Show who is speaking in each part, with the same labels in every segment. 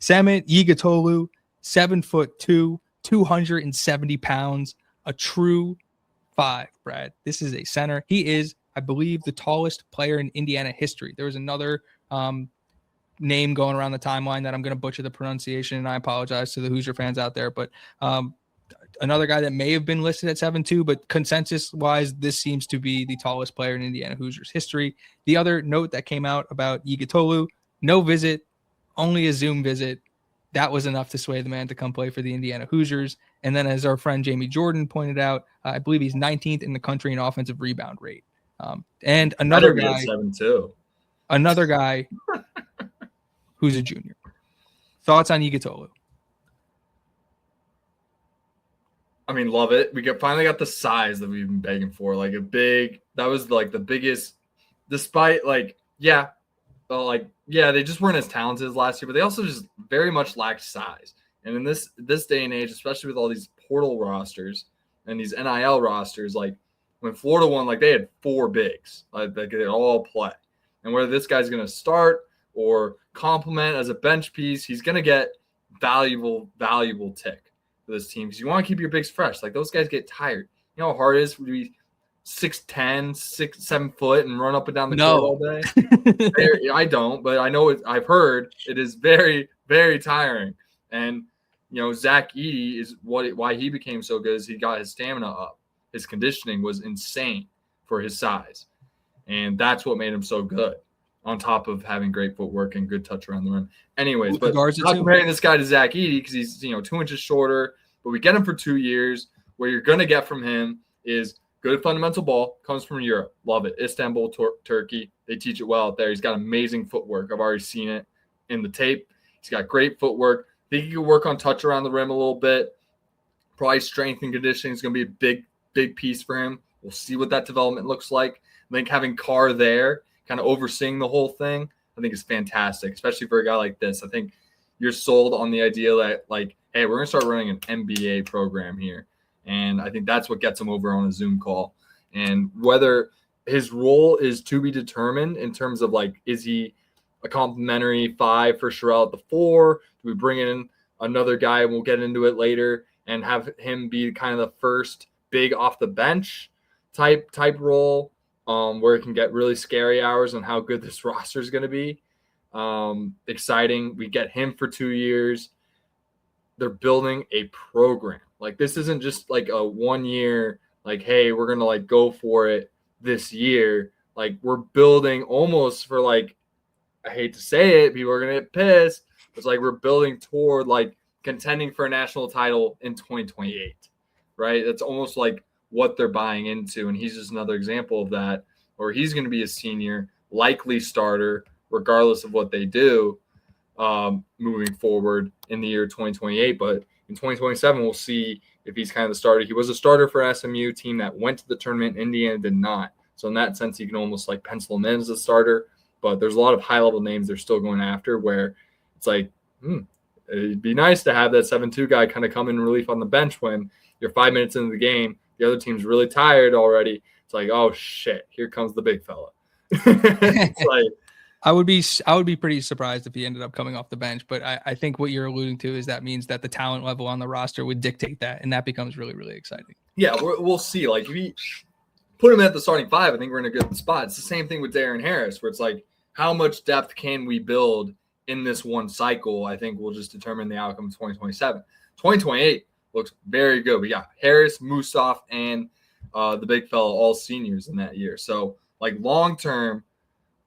Speaker 1: Samet Yigitoglu, 7'2", 270 pounds, a true 5, Brad. This is a center. He is, I believe, the tallest player in Indiana history. There was another name going around the timeline that I'm going to butcher the pronunciation, and I apologize to the Hoosier fans out there, but another guy that may have been listed at 7'2", but consensus-wise, this seems to be the tallest player in Indiana Hoosiers history. The other note that came out about Yigitoglu, no visit, only a Zoom visit. That was enough to sway the man to come play for the Indiana Hoosiers. And then, as our friend Jamie Jordan pointed out, I believe he's 19th in the country in offensive rebound rate. And another guy,
Speaker 2: 7'2",
Speaker 1: another guy who's a junior. Thoughts on Yigitoglu?
Speaker 2: I mean, love it. We finally got the size that we've been begging for. Like that was like the biggest, despite they just weren't as talented as last year, but they also just very much lacked size. And in this day and age, especially with all these portal rosters and these NIL rosters, like when Florida won, like they had 4 bigs, like they could all play. And whether this guy's going to start or complement as a bench piece, he's going to get valuable tick for this team, because you want to keep your bigs fresh. Like those guys get tired. You know how hard it is to be 6'10", 7 foot and run up and down the court all day? I don't, but I know I've heard it is very, very tiring. And Zach Edey is why he became so good is he got his stamina up. His conditioning was insane for his size, and that's what made him so good. On top of having great footwork and good touch around the rim. Anyways, but not comparing this guy to Zach Edey because he's 2 inches shorter, but we get him for 2 years. What you're going to get from him is good fundamental ball, comes from Europe. Love it. Istanbul, Turkey. They teach it well out there. He's got amazing footwork. I've already seen it in the tape. He's got great footwork. I think he can work on touch around the rim a little bit. Probably strength and conditioning is going to be a big, big piece for him. We'll see what that development looks like. I think having Carr there, kind of overseeing the whole thing, I think is fantastic, especially for a guy like this. I think you're sold on the idea that, like, hey, we're going to start running an NBA program here. And I think that's what gets him over on a Zoom call. And whether his role is to be determined in terms of, like, is he a complimentary 5 for Sherrell at the 4? Do we bring in another guy, and we'll get into it later, and have him be kind of the first big off the bench type role? Where it can get really scary hours on how good this roster is going to be. Exciting. We get him for 2 years. They're building a program. Like, this isn't just like a 1 year, like, hey, we're going to like go for it this year. Like, we're building almost for, like, I hate to say it, people are going to get pissed. It's like we're building toward like contending for a national title in 2028, right? That's almost like what they're buying into, and he's just another example of that, or he's going to be a senior, likely starter, regardless of what they do moving forward in the year 2028. But in 2027, we'll see if he's kind of the starter. He was a starter for SMU, team that went to the tournament. Indiana did not. So in that sense, you can almost like pencil him in as a starter. But there's a lot of high-level names they're still going after where it's like, it'd be nice to have that 7'2" guy kind of come in relief on the bench when you're 5 minutes into the game. The other team's really tired already. It's like, oh shit, here comes the big fella. It's like,
Speaker 1: I would be pretty surprised if he ended up coming off the bench, but I think what you're alluding to is that means that the talent level on the roster would dictate that, and that becomes really, really exciting.
Speaker 2: Yeah, we'll see. Like, if you put him at the starting 5, I think we're in a good spot. It's the same thing with Darren Harris, where it's like, how much depth can we build in this one cycle? I think will just determine the outcome of 2027. 2028 looks very good. We got Harris, Musaf, and the big fella, all seniors in that year. So, like, long term,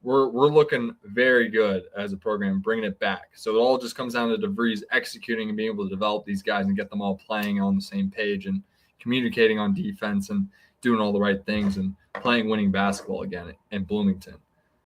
Speaker 2: we're looking very good as a program, bringing it back. So it all just comes down to DeVries executing and being able to develop these guys and get them all playing on the same page and communicating on defense and doing all the right things and playing winning basketball again in Bloomington.